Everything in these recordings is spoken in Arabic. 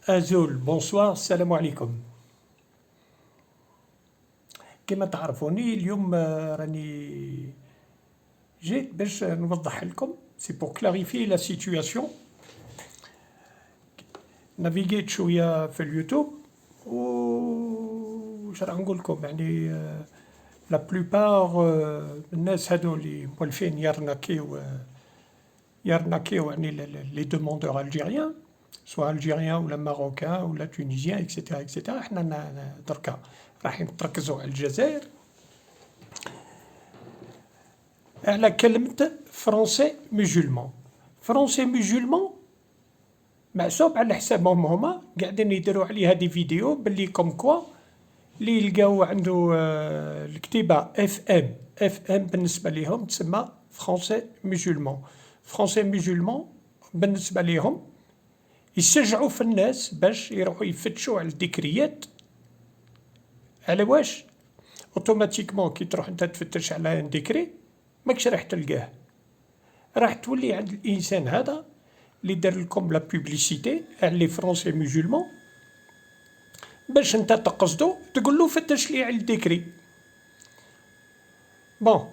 أزول بونسوار السلام عليكم. كما تعرفوني اليوم راني جيت باش نوضح لكم سي بور كلاريفي لا سيتوياسيون. نافيغيت شويه في اليوتيوب واش راح نقول لكم يعني لا بلوبار الناس هادو اللي مولفين يرناكيو يعني لي دوموندور الجيريان سواء الجيريان ولا ماروكان ولا تونيزيان اكسيتيرا اكسيتيرا. احنا دركا راح نتركزوا على الجزائر على كلمة فرونسي مسلمان. فرونسي مسلمان محسوب على حسابهم هما قاعدين يديروا عليها دي فيديو باللي كوم كوا اللي يلقاو عنده الكتيبة اف ام بالنسبة ليهم تسمى فرونسي مسلمان. فرونسي مسلمان بالنسبة ليهم يشجعوا في الناس باش يروحوا يفتشوا على الذكريات. على واش اوتوماتيكمون كي تروح انت تفتش على ان ديكري ماكش راح تلقاه، راح تولي عند الانسان هذا اللي دار لكم لا بوبليسيتي على لي فرونسي مسلمان باش انت تقصدو تقول له فتش لي على الديكري. بون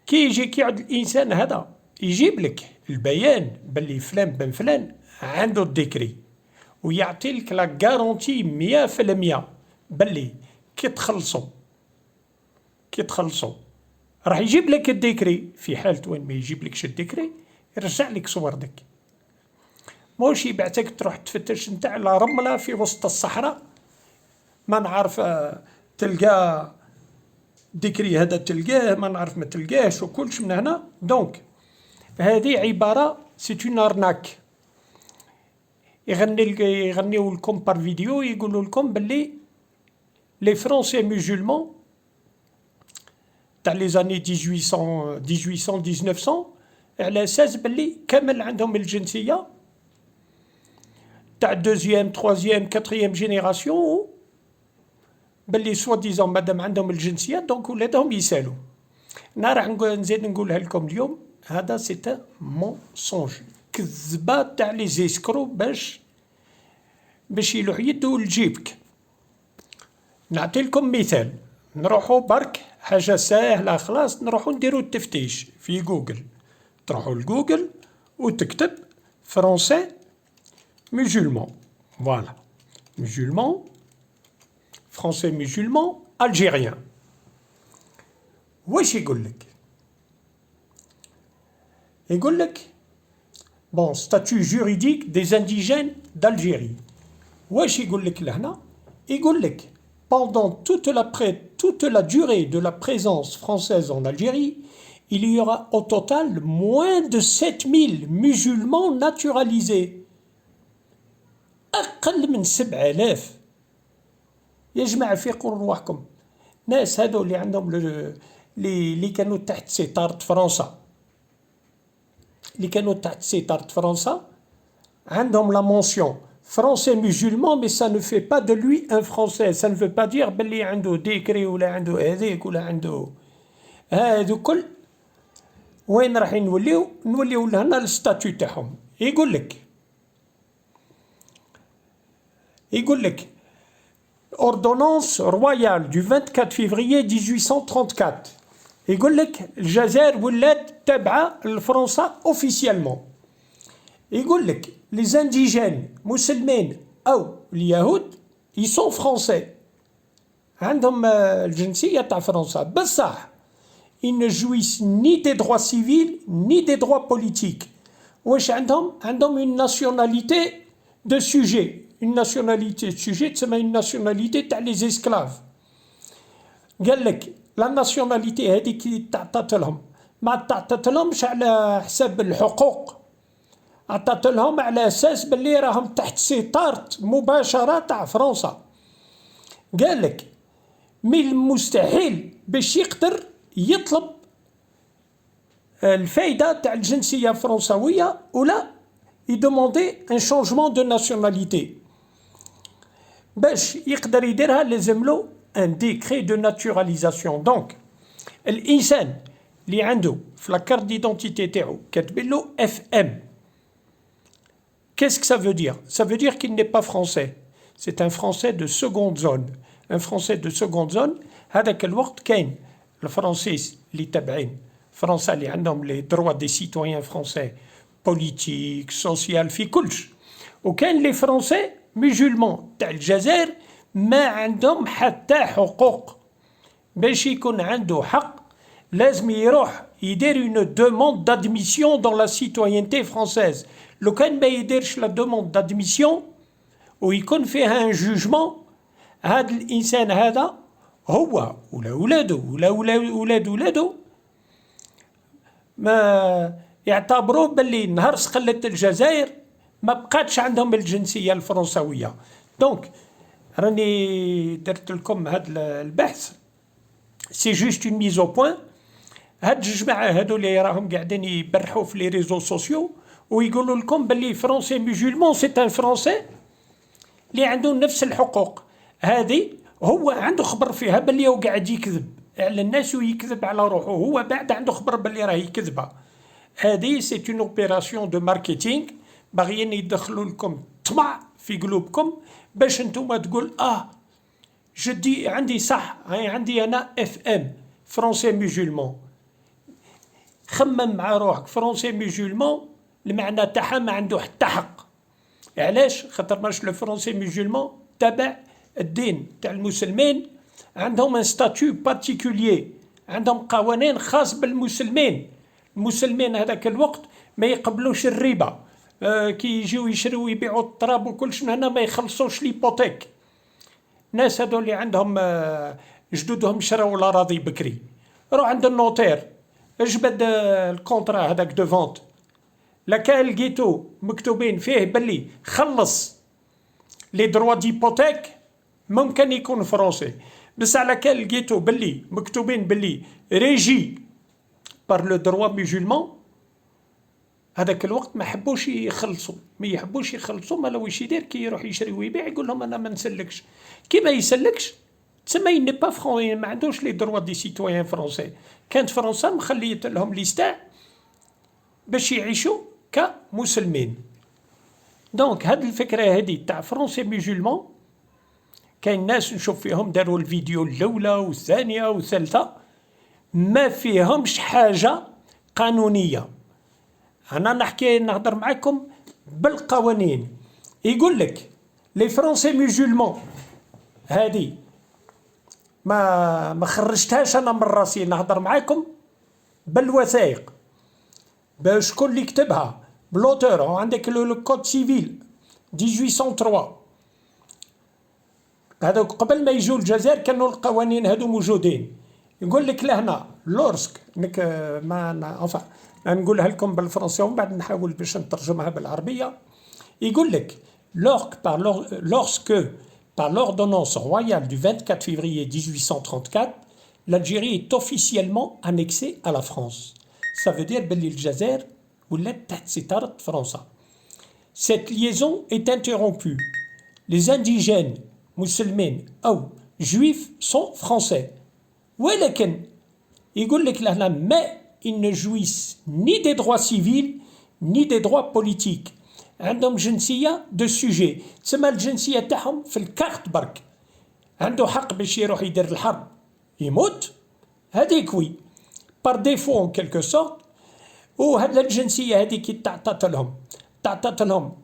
كي يجي كيعود الانسان هذا يجيب لك البيان باللي فلان بن فلان عنده الديكري ويعطي لك لا غارونتي 100% باللي كي تخلصوا راح يجيب لك الديكري. في حالة وين ما يجيب لكش الديكري يرجع لك صوردك، موش يبعتك تروح تفتش انت على رملة في وسط الصحراء ما نعرف تلقى ديكري هذا تلقاه ما نعرف ما تلقاهش وكلش من هنا. دونك هذه عبارة سيت اون ارناك. يغنيو لكم بار فيديو يقولوا لكم باللي لي فرونسي مسلمان تاع لي زاني 1800 1900 على اساس باللي كامل عندهم الجنسيه تاع دوزيام تروازيام كاتريام جينيراسيون باللي سوا ديزون مادام عندهم الجنسيه دونك ولادهم يسالوا. انا راح نزيد نقولها لكم اليوم هذا سي مونسونج كذبه تاع لي زيسكرو باش يلوح يدو لجيبك. نعطي لكم مثال، نروحوا برك حاجه ساهله خلاص نروحوا نديروا التفتيش في جوجل. تروحوا لجوجل وتكتب فرونسي مسلمان، فوالا مسلمان فرونسي مسلمان الجيريان. واش يقول لك؟ يقول لك بون ستاتut juridique des indigènes d'Algérie. واش يقول لك لهنا؟ يقول لك pendant toute la durée de la présence française en Algérie, il y aura au total moins de 7000 musulmans naturalisés. أقل من 7000. يا جماعة فيقوا رواحكم. ناس هذو اللي عندهم اللي كانوا تحت سيطرة فرنسا عندهم لا مونسيون français musulman, mais ça ne fait pas de lui un français. Ça ne veut pas dire باللي عنده ديكري ولا عنده هذيك ولا عنده هادو كل. وين راح نوليو لهنا الستاتيو تاعهم. يقول لك ordonnance royale du 24 février 1834. يقول لك الجزائر ولات تابعه لفرنسا اوفيسيالمون. يقول لك les indigènes مسلمين أو اليهود ils sont français عندهم الجنسية تاع فرنسا بصح ils ne jouissent ni des droits civils ni des droits politiques. واش عندهم une nationalité de sujet. une nationalité de sujet تسمى une nationalité تاع les esclaves. قال لك لا ناسيوناليتي هذيك تعطات لهم ما تعطات لهمش على حساب الحقوق، عطات لهم على اساس باللي راهم تحت سيطرة مباشرة تاع فرنسا. قال لك من المستحيل باش يقدر يطلب الفايدة تاع الجنسية الفرنسوية ولا يدوموندي ان شونجمون دو ناسيوناليتي. باش يقدر يديرها لازم له ان ديكري دو ناتوراليزاسيون. دونك الانسان اللي عنده في لاكارت ديدونتيتي تاعو كاتبين له اف ام Qu'est-ce que ça veut dire? Ça veut dire qu'il n'est pas français. C'est un français de seconde zone. Un français de seconde zone, هذاك الوقت كاين الفرنسيس اللي تابعين فرنسا اللي عندهم les droits des citoyens français politique, social, في كلش. وكان لي فرنسي musulmans تاع الجزائر ما عندهم حتى حقوق. باش يكون عنده حق لازم يروح يدير une demande d'admission dans la citoyenneté française. لو كان ما يديرش la demande d'admission ويكون فيها un jugement، هذا الإنسان هذا هو ولا ولاده ولا ولاد ولاده ما يعتبروه باللي نهار استقلت الجزائر ما بقاتش عندهم الجنسية الفرنسوية. دونك راني درت لكم هذا البحث سي جوست اون ميز او بوين. هاد الجماعة هادو اللي راهم قاعدين يبرحوا في لي ريزو سوسيو ويقولوا لكم باللي فرونسي مسلمون سي ان فرونسي اللي عنده نفس الحقوق. هذه هو عنده خبر فيها باللي هو قاعد يكذب على الناس ويكذب على روحه، هو بعد عنده خبر باللي راهي كذبه. هذه سي اون اوبيراسيون دو ماركتينغ، باغيين يدخلوا لكم طمع في قلوبكم باش انتم تقول جدي عندي صح، عندي انا اف ام فرونسي مسلمون. خمم مع روحك، فرونسي مسلمون المعنى تاعها ما عنده حتى حق. علاش؟ خاطر ماش لو فرونسي مسلمون تبع الدين تاع المسلمين، عندهم ان ستاتيو بارتيكوليي، عندهم قوانين خاص بالمسلمين. المسلمين هذاك الوقت ما يقبلوش الربا، كي يجيو يشريو ويبيعوا التراب وكلش من هنا ما يخلصوش ليبوتيك. الناس هذو اللي عندهم جدودهم شراو الاراضي بكري، روح عند النوتير اجبد الكونترا هذاك دو فونت، لكان لقيتو مكتوبين فيه باللي خلص لي دروا ديبوتيك ممكن يكون فرونسي، بس على كان لقيتو باللي مكتوبين باللي ريجي بار لو دروا مسلمون، هذاك الوقت ما حبوش يخلصوا، ما يحبوش يخلصوا. ما لو واش يدير كي يروح يشري ويبيع يقول لهم انا ما نسلكش. كي ما يسلكش تسمى يني با فرون، ما عندوش لي دروا دي سيتويان فرونسي. كانت فرنسا مخليت لهم ليستاع باش يعيشوا كمسلمين. دونك هاد الفكره هذه تاع فرونسي مسلمون كاين ناس نشوف فيهم داروا الفيديو الاولى والثانيه والثالثه ما فيهمش حاجه قانونيه. انا نهضر معكم بالقوانين. يقول لك لي فرونسي مسلمون هذه ما خرجتهاش انا من راسي، نهضر معاكم بالوثائق. شكون اللي كتبها؟ بلوتور. عندك لو كود سيفيل 1803، هذوك قبل ما يجوا الجزائر كانوا القوانين هذو موجودين. يقول لك لهنا لورسك ما نقولها لكم بالفرنسي ومن بعد نحاول باش نترجمها بالعربيه. يقول لك lorsque par l'ordonnance royale du 24 février 1834 l'Algérie est officiellement annexée à la France. Ça veut dire باللي الجزائر ولات تحت سيطرة فرنسا. Cette liaison est interrompue. Les indigènes مسلمين أو juifs sont français. ولكن يقول لك لهنا mais ils ne jouissent ni des droits civils ni des droits politiques. عندهم جنسية دو سوجي، تسمى الجنسية تاعهم في الكارت برك. عنده حق باش يروح يدير الحرب يموت، هذيك وي بار ديفو اون كيلكو سورت. وهاد الجنسية هذيك كي تعطات لهم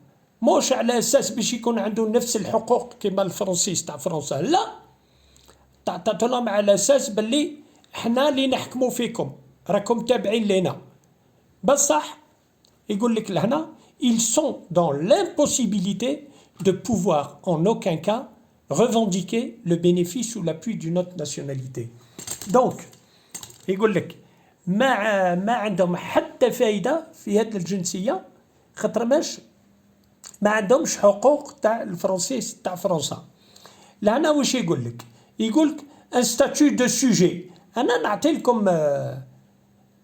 موش على اساس باش يكون عنده نفس الحقوق كما الفرنسيس تاع فرنسا، لا، تعطات لهم على اساس باللي حنا اللي نحكموا فيكم، راكم تابعين لينا. بصح يقول لك لهنا ils sont dans l'impossibilité de pouvoir en aucun cas revendiquer le bénéfice ou l'appui d'une autre nationalité. Donc يقول لك ما عندهم حتى فايده في هذه الجنسيه، خاطر ما عندهمش حقوق تاع الفرنسيس تاع فرنسا. لهنا واش يقول لك؟ يقول لك ان ستاتيو دو سوجي. انا نعطي لكم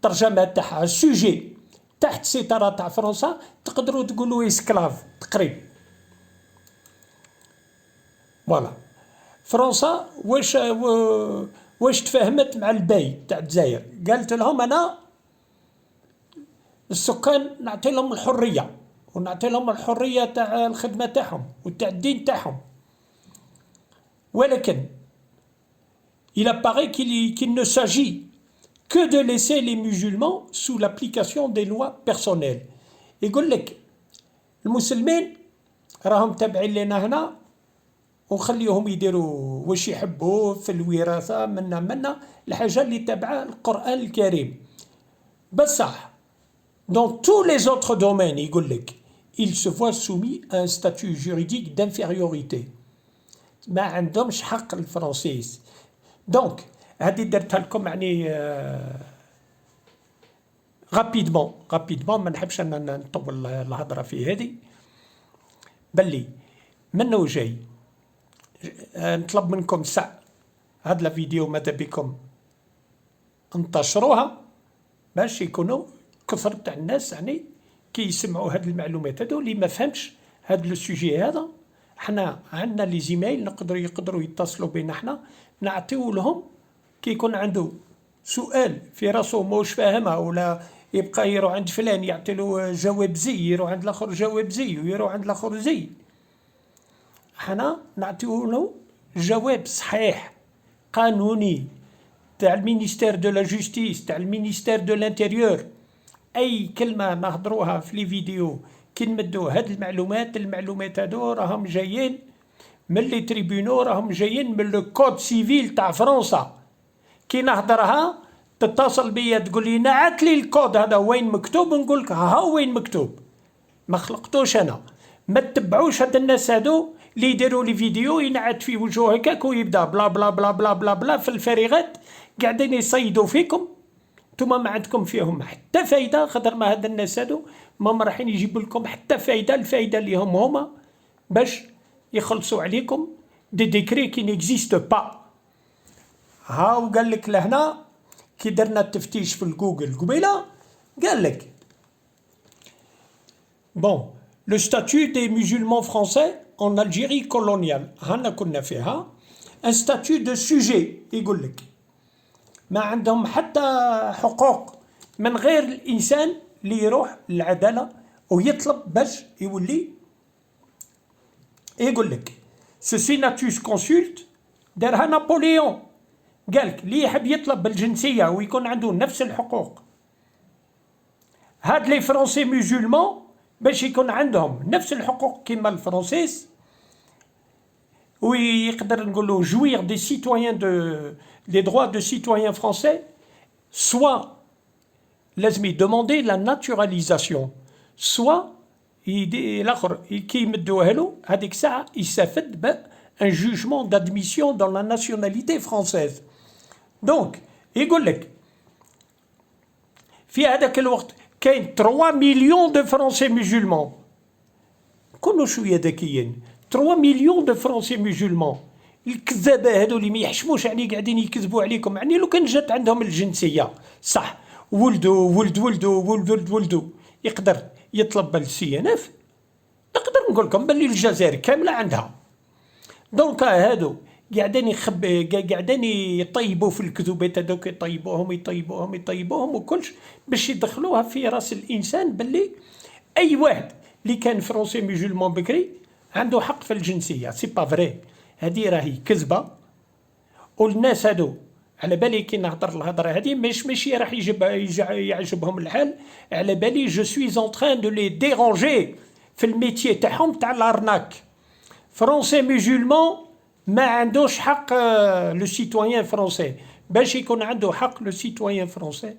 ترجمه تاعها. سوجي تحت سيطرة تاع فرنسا، تقدروا تقولوا اسكلاف تقريب. فوالا فرنسا واش تفاهمت مع الباي تاع الجزائر؟ قالت لهم انا السكان نعطي لهم الحريه، ونعطي لهم الحريه تاع الخدمه تاعهم وتاع الدين تاعهم. ولكن il apparaît qu'il ne s'agit que de laisser les musulmans sous l'application des lois personnelles. يقول لك المسلمين راهم تابعين لنا هنا ونخليهم يديروا واش يحبوا في الوراثه منا الحاجه اللي تابعه القران الكريم. بصح dans tous les autres domaines يقول لك ils se voient soumis à un statut juridique d'infériorité. ما عندهمش حق الفرنسيس. دونك هذه درتها لكم يعني رابيدمون ما نحبش ان نطول الهضره في هذه. بلي منو جاي نطلب منكم هاد الفيديو ماذا بكم انتشروها باش يكونوا كثر تاع الناس يعني كي يسمعوا هاد المعلومات هادو اللي ما فهمش هاد لو سوجي هذا. حنا عندنا لي زيميل يقدروا يتصلوا بينا حنا نعطيو لهم كي يكون عنده سؤال في راسو موش فاهمها ولا يبقى يروح عند فلان يعطي له جواب زي يروح عند الاخر جواب زي ويروح عند الاخر زي. حنا نعطيو له جواب صحيح قانوني تاع المينيستير دو لا جوستيس تاع المينيستير دو لانتيريور. اي كلمه نهضروها في لي فيديو كي نمدو هاد المعلومات هادو راهم جايين من لي تريبيونو، راهم جايين من لو كود سيفيل تاع فرنسا. كي نهضرها تتصل بيا تقول لي نعت لي الكود هذا وين مكتوب، نقول لك ها وين مكتوب، ما خلقتوش انا. ما تتبعوش هاد الناس هادو اللي يديروا لي فيديو ينعت في وجهه هكاك ويبدا بلا بلا بلا بلا بلا بلا في الفريغات قاعدين يصيدوا فيكم. نتوما ما عندكم فيهم حتى فايده، خاطر ما هاد الناس هادو ما رايحين يجيبوا لكم حتى فايده. الفايده اللي هما باش يخلصوا عليكم دي ديكري كي نيكزيست با. هاو قال لك لهنا كي درنا التفتيش في الجوجل قبيله قال لك بون لو ستاتيو دي musulmans français en Algérie coloniale. هنا كنا فيها ان ستاتيو دو سوجي، يقول لك ما عندهم حتى حقوق من غير الانسان اللي يروح للعداله ويطلب باش يولي. يقول لك سوسي ناتوس كونسولت دارها نابليون، قالك اللي يحب يطلب بالجنسيه ويكون عنده نفس الحقوق هاد لي فرونسي مسلمون باش يكون عندهم نفس الحقوق كيما الفرنسيس ويقدر نقولوا jouir des citoyens des droits de citoyens français، soit لازم يدوموندي لا ناتوراليزاسيون، soit الاخر كي يمدوها له هذيك الساعه يستفد بان جوجمون d'admission dans la nationalité française. دونك يقول لك في هذاك الوقت كاين 3 مليون دو فرونسي مسلمون. كونوا شويه ذكيين، 3 مليون دو فرونسي مسلمون. الكذابه هذو اللي ما يحشموش يعني قاعدين يكذبوا عليكم، يعني لو كان جات عندهم الجنسيه صح ولدو يقدر يطلب بالسي ان اف، نقدر نقول لكم باللي الجزائر كامله عندها. دونك هادو قاعدين يطيبوا في الكذوبات هذوك، يطيبوهم وكلش باش يدخلوها في راس الانسان باللي اي واحد اللي كان فرونسي مسلمون بكري عنده حق في الجنسيه. سي با فري، هذه راهي كذبه. والناس هادو على بالي كي نهضر الهضره هذه ماشي راح يعجبهم الحال، على بالي جو سوي اون تران دو لي ديرونجي في الميتيي تاعهم تاع الارناك. فرونسي مسلمون ما عندوش حق لو سيتويان فرونسي. باش يكون عنده حق لو سيتويان فرونسي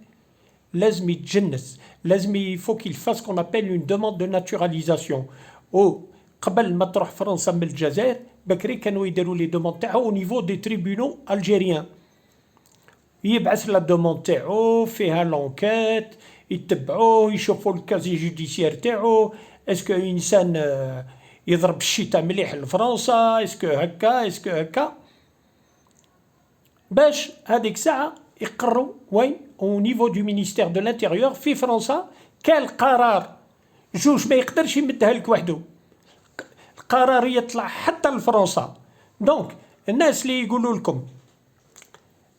لازم يتجنس، لازم يفو كيل فاس كون ابل اون دوموند دو ناتوراليزاسيون. او قبل ما تروح فرنسا من الجزائر بكري كانوا يديروا لي دوموند تاعو او نيفو دي تريبيونو الجيريان، يبعث لا دوموند تاعو فيها لونكيت يتبعوه يشوفوا الكازي جوديسيير تاعو، اسكو انسان يضرب الشتاء مليح لفرنسا، اسكو هكا باش هذيك الساعه يقروا وين او نيفو دو مينيستير دو لانتيريور في فرنسا كان قرار جوج ما يقدرش يمدها لك وحده، القرار يطلع حتى لفرنسا. دونك الناس اللي يقولوا لكم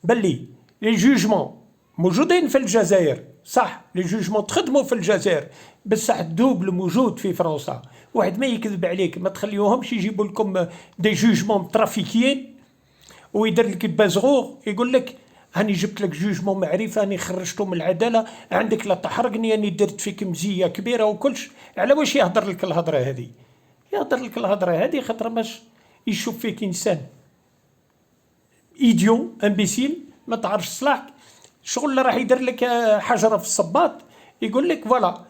باللي لي جوجمون موجودين في الجزائر صح، لي جوجمون تخدموا في الجزائر، بصح الدوبل موجود في فرنسا. واحد ما يكذب عليك، ما تخليوهمش يجيبوا لكم دي جوجمون ترافيكيين ويدير لك بازغوغ يقول لك هاني جبت لك جوجمون معرفه، راني خرجته من العداله، عندك لا تحرقني راني درت فيك مزيه كبيره وكلش. على واش يهضر لك الهضره هذه؟ يهضر لك الهضره هذه خاطر باش يشوف فيك انسان ايديو امبيسيل ما تعرفش صلاحك، شغل اللي راح يدير لك حجره في الصباط، يقول لك فوالا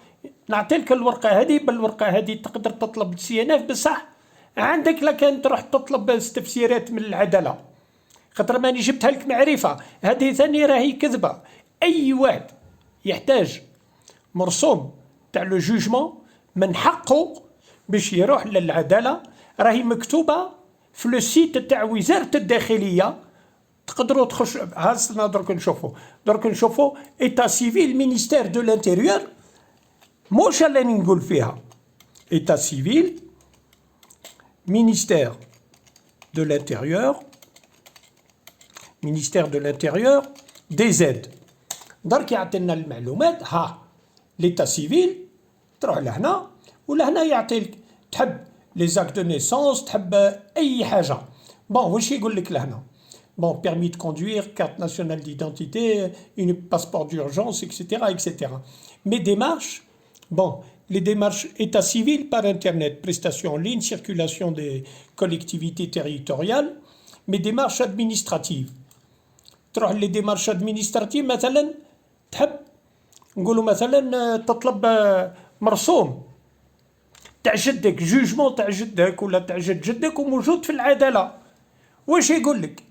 نعطي لك الورقه هذه، بالورقه هذه تقدر تطلب السي ان اف، بصح عندك لكن تروح تطلب استفسيرات من العداله خاطر ماني جبتها لك معرفه. هذه ثاني راهي كذبه. اي واحد يحتاج مرسوم تاع لو جوجمون من حقه باش يروح للعداله، راهي مكتوبه في لو سيت تاع وزاره الداخليه، تقدروا تخش. هاسنا درك نشوفوا ايتا سيفيل مينيستير دو لانتيريور، موش اللي نقول فيها ايتا سيفيل مينيستير دو لانتيريور، مينيستير دو لانتيريور دي زاد. درك يعطينا المعلومات، ها ليتا سيفيل تروح لهنا ولهنا يعطيك تحب لي زاك دو نيسونس، تحب اي حاجه. بون واش يقول لك لهنا؟ بون بيرمي دو كوندوير، كارت ناسيونال ديدونتيتي، اون باسبور دورجونس اكسيتيرا اكسيتيرا. مي ديمارش bon, les démarches état civil par internet, prestations en ligne, circulation des collectivités territoriales, mais démarches administratives. تروح لي ديمارش ادمينستراتيف مثلا، تحب نقولوا مثلا تطلب مرسوم تاع جدك، جوجمون تاع جدك ولا تاع جد جدك وموجود في العداله، واش يقول لك؟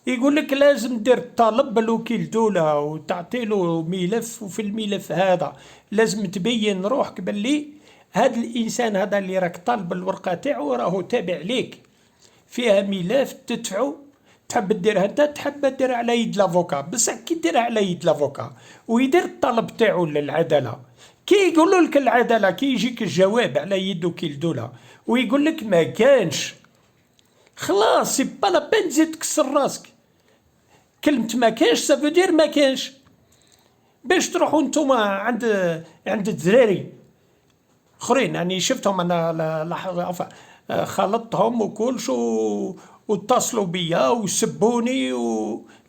يقول لك لازم دير طلب بالوكيل دوله وتعطي له ملف، وفي الملف هذا لازم تبين روحك باللي هذا الانسان هذا اللي راك طالب الورقه تاعو راهو تابع ليك، فيها ملف تدفعو. تحب ديرها انت، تحب ديرها على يد لافوكا، بصح كي ديرها على يد لافوكا ويدير الطلب تاعو للعداله، كي يقولوا لك العداله كي يجيك الجواب على يد وكيل دوله ويقول لك ما كانش، خلاص سي با لا بين تزيد تكسر راسك. كلمة ما كانش سافو دير ما كانش. باش تروحوا نتوما عند الدراري اخرين، يعني شفتهم انا خلطتهم وكلش واتصلوا بيا وسبوني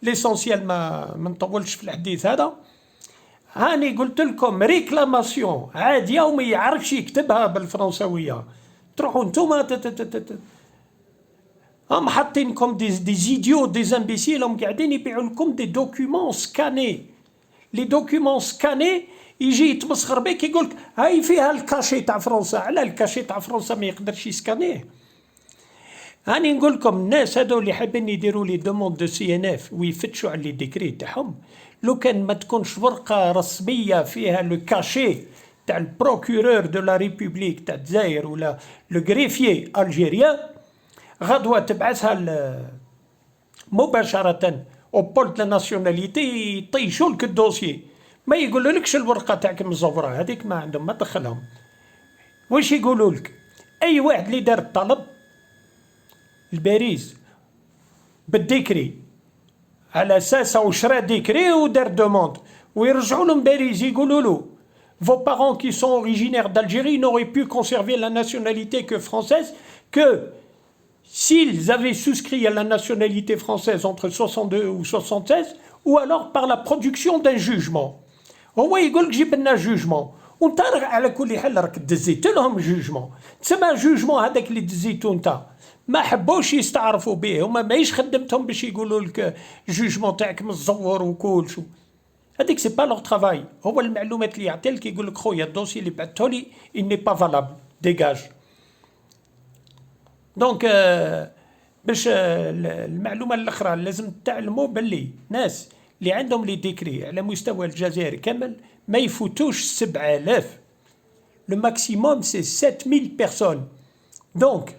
ليسونسيال ما نطولش في الحديث هذا. هاني قلت لكم ريكلاماسيون عاديه وما يعرفش يكتبها بالفرنساويه، تروحوا نتوما هم حاطينكم دي زيديو دي زامبيسيل، هم قاعدين يبيعوا لكم دي دوكيومون سكاني. لي دوكيومون سكاني يجي يتمسخر بك يقول لك هاي فيها الكاشي تاع فرنسا، على الكاشي تاع فرنسا ما يقدرش يسكانيه. هاني نقول لكم الناس هذو اللي حابين يديروا لي دوموند دو سي ان اف ويفتشوا على لي ديكري تاعهم، لو كان ما تكونش ورقه رسميه فيها لو كاشي تاع البروكورور دو لا ريبوبليك تاع الجزائر ولا لو غريفيي الجيريان، غدوه تبعثها مباشره او بول دو ناسيوناليتي يطيشوا لك الدوسيي، ما يقولوا لكش الورقه تاعك مزوره، هذيك ما عندهم ما تدخلهم. واش يقولوا لك؟ اي واحد اللي دار الطلب الباريس بالديكري على اساس وشرا ديكري ودار دوموند، ويرجعوا لهم باريس يقولوا له vos parents qui sont originaires d'Algérie n'auraient pu conserver la nationalité que française que s'ils avaient souscrit à la nationalité française entre 62 ou 76 ou alors par la production d'un jugement. هو يقول لك جيب لنا جوجمون، وانت على كل حال راك دزيت لهم جوجمون، تسمى جوجمون هذاك اللي دزيتو انت ما حبوش يستعرفوا به، هما ماهيش خدمتهم باش يقولوا لك جوجمون تاعك مزور وكلش، هذيك سي با لوغ ترافاي. هو المعلومات اللي يعطي لك يقول لك خويا الدوسي اللي بعثته لي اني با فالابل ديجاج. دونك باش المعلومه الاخرى لازم تعلموا باللي ناس اللي عندهم لي ديكري على مستوى الجزائر كامل ما يفوتوش 7000، لو ماكسيموم سي 7000 بيرسون. دونك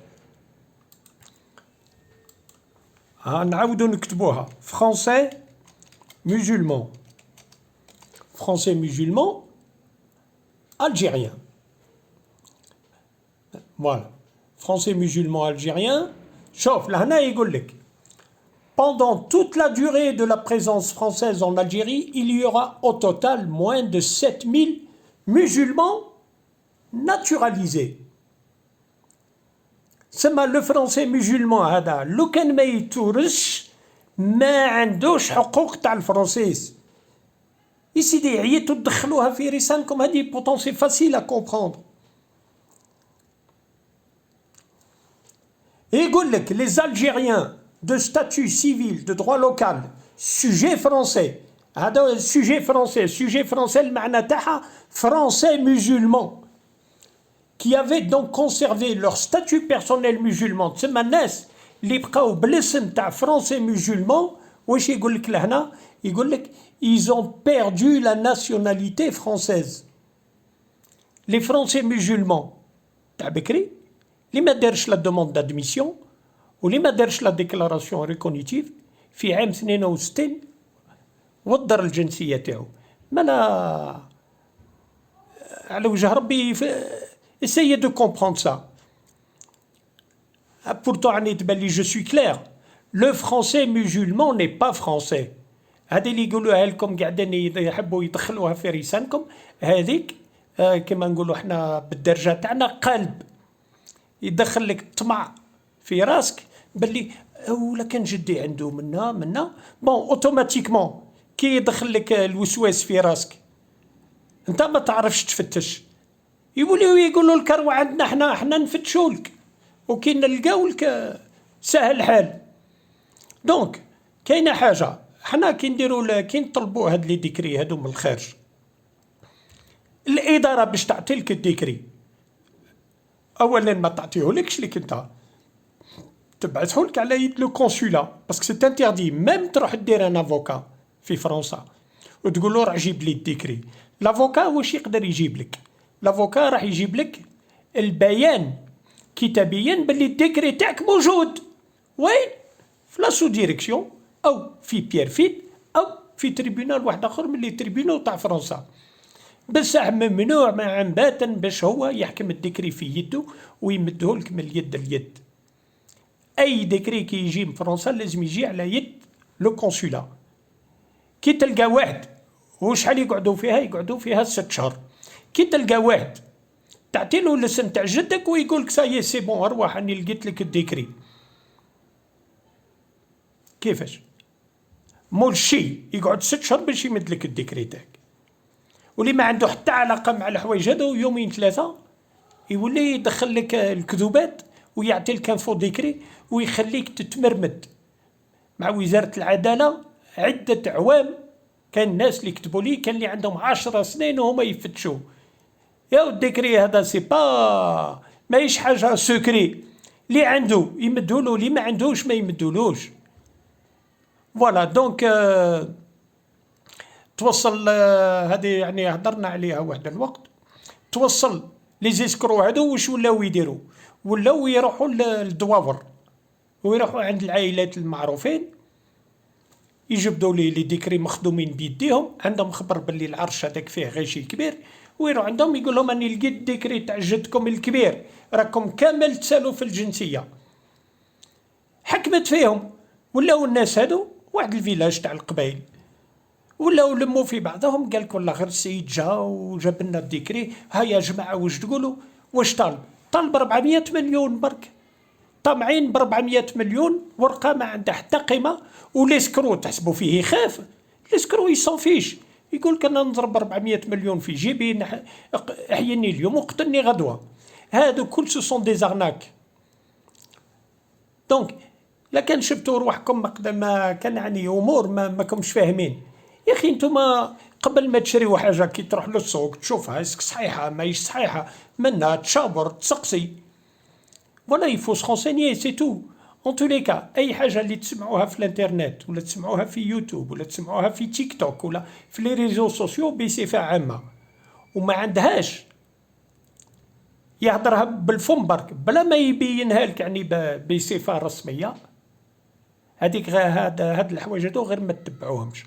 نعاودو نكتبوها فرونسي musulman, français musulman, algérien. Voilà. Français musulman algérien. شوف لهنا يقول لك pendant toute la durée de la présence française en Algérie, il y aura au total moins de 7000 musulmans naturalisés. سما لو فرونسي musulman هذا لو كان ما يتورثش ما عندوش حقوق تاع الفرنسيس. يسيدي عييتوا تدخلوها في رسالكم هذه بوتون فاسيل ا كومبروندر. يقول لك les Algériens de statut civil de droit local sujet français هذا sujet français المعنى تاعها français musulman qui avaient donc conservé leur statut personnel musulman. تسمى الناس اللي بقاو بالاسم تاع français musulman واش يقول لك لهنا؟ يقول لك ils ont perdu la nationalité française. Les français musulmans تاع بكري اللي ما دارش لا دوموند دادميسيون واللي ما دارش لا ديكلاراسيون ريكونيتيف في عام 62 وضر الجنسيه تاعو. مالا على وجه ربي essayez de comprendre ça. Pourtant راني تبان لي je suis clair. Le français musulman n'est pas français. هذه اللي يقولوها لكم قاعدين يحبوا يدخلوها في لسانكم هذيك كما نقولوا احنا بالدرجه تاعنا قلب يدخل لك الطمع في راسك باللي ولا كان جدي عنده منا بون اوتوماتيكمون كي يدخل لك الوسواس في راسك انت ما تعرفش تفتش يقولوا لك راه عندنا احنا نفتشوا لك وكي نلقاو لك سهل الحال. دونك كاينه حاجه حنا كي نديروا كي نطلبوا هاد لي ديكري هادو من الخارج الاداره باش تعطي لك الديكري اولا ما تعطيهولكش لك انت تبعثهولك على يد لو كونسولا باسكو سي انتردي ميم تروح دير ان افوكا في فرنسا وتقول له راه جيب لي الديكري. لافوكا واش يقدر يجيب لك؟ لافوكا راح يجيب لك البيان كتابيا باللي الديكري تاعك موجود وين؟ في لا سو ديريكسيون او في بيرفيت او في تريبيونال واحد اخر من لي تريبيونال تاع فرنسا. بصح ممنوع مع باتا باش هو يحكم الديكري في يده ويمدهولك من اليد لليد. اي ديكري كي يجي من فرنسا لازم يجي على يد لو كونسولا. كي تلقى واحد وشحال يقعدوا فيها 6 شهور. كي تلقى واحد تعطي له الاسم تاع جدك ويقول لك سايي سي بون ارواح اني لقيت لك الديكري. كيفاش؟ مول شي يقعد 6 شهور باش يمد لك الديكري تاعك. واللي ما عنده حتى علاقه مع الحوايج هذو يومين 3 يولي يدخل لك الكذوبات ويعطي لك انفو ديكري ويخليك تتمرمد. مع وزاره العداله عده اعوام كان الناس اللي كتبوا لي كان اللي عندهم 10 سنين وهما يفتشوا يا الديكري هذا سي با ماهيش حاجه سكري اللي عنده يمدولو اللي ما عندوش ما يمدولوش. فوالا دونك توصل هذه يعني هضرنا عليها واحد الوقت. توصل لي زيسكرو هادو واش ولاو يديروا؟ ولاو يروحوا للدوافر ويروحوا عند العائلات المعروفين يجبدوا لي ديكري مخدومين بيديهم عندهم خبر باللي العرش هذاك فيه غشي كبير ويروح عندهم يقول لهم اني لقيت ديكري تاع جدكم الكبير راكم كامل تسالوا في الجنسيه. حكمت فيهم ولاو الناس هادو واحد الفيلاج تاع القبائل ولاو لموا في بعضهم قال لك والله غير السيد جا وجاب لنا الديكري. ها يا جماعه واش تقولوا؟ واش طالب 400 مليون برك طامعين ب 400 مليون ورقه ما عندها حتى قيمه. وليسكرو تحسبوا فيه يخاف ليسكرو يصوفيش يقول لك انا نضرب 400 مليون في جيبي احيني اليوم وقتلني غدوه. هادو كل سو سون دي زارناك. دونك لا كان شفتوا روحكم ما كان يعني امور ما كنتش فاهمين. يا اخي نتوما قبل ما تشريوا حاجه كي تروح للسوق تشوفها اسك صحيحه ماهيش صحيحه منها تشاور تسقسي. فوالا يفو سونسيني سي تو. اون تو لي كا اي حاجه اللي تسمعوها في الانترنت ولا تسمعوها في يوتيوب ولا تسمعوها في تيك توك ولا في لي ريزو سوسيو بصفه عامه وما عندهاش يهضرها بالفم برك بلا ما يبينها لك يعني بصفه رسميه هذيك هاد الحوايج هادو غير ما تتبعوهمش.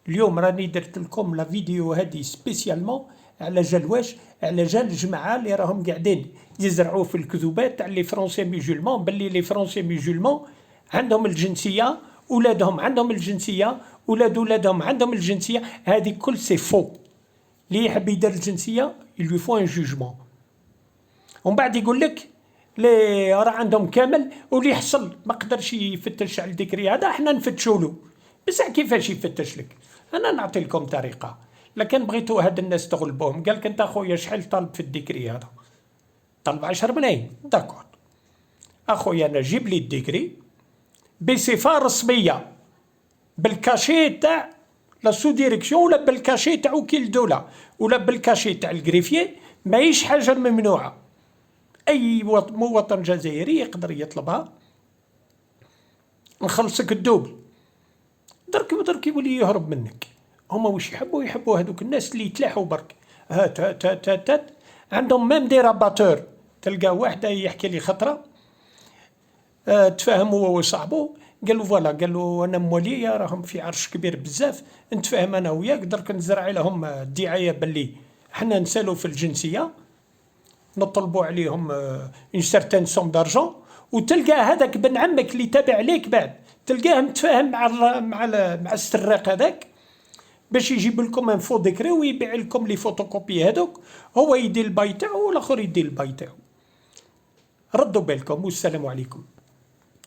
اليوم راني درت لكم لا فيديو هذه سبيسيالمون على جال واش على جال الجماعه اللي راهم قاعدين يزرعوا في الكذوبات تاع لي فرونسي ميجولمون باللي لي فرونسي ميجولمون عندهم الجنسيه، ولادهم عندهم الجنسيه، ولادهم عندهم الجنسيه. هذه كل سي فو. اللي يحب يدير الجنسيه يلو فو ان جوجمون، ومن بعد يقول لك لي راه عندهم كامل، واللي يحصل ما قدرش يفتش على الديكري هذا احنا نفتشوا له. بصح كيفاش يفتش لك؟ انا نعطي لكم طريقه. لكن بغيتوا هاد الناس تغلبوهم، قال لك انت اخويا شحال طالب في الديكري هذا؟ طالب 10 ملايين. داكور اخويا، انا جيب لي الديكري بصفه رسميه، بالكاشي تاع لا سو ديريكسيون، ولا بالكاشي تاع وكيل الدوله، ولا بالكاشي تاع الكريفيي. ماهيش حاجه ممنوعه، اي مواطن جزائري يقدر يطلبها، نخلصك الدوبل. درك يولي يهرب منك. هما واش يحبوا هذوك الناس اللي يتلاحوا برك. هات هات هات هات, هات. عندهم ميم دي راباتور. تلقى واحد يحكي لي خطره، تفاهم هو وصاحبو، قال له فوالا، قال له انا مواليا راهم في عرش كبير بزاف، نتفاهم انا وياك، درك نزرع لهم الدعايه باللي حنا نسالوا في الجنسيه، نطلبوا عليهم اون سيرتين سوم دارجون، وتلقى هذاك بن عمك اللي تابع ليك بعد تلقاه متفاهم مع السراق هذاك باش يجيب لكم ان فو ديكري ويبيع لكم لي فوتوكوبي هذوك، هو يدير الباي تاعو والاخر يدير الباي تاعو. ردوا بالكم والسلام عليكم.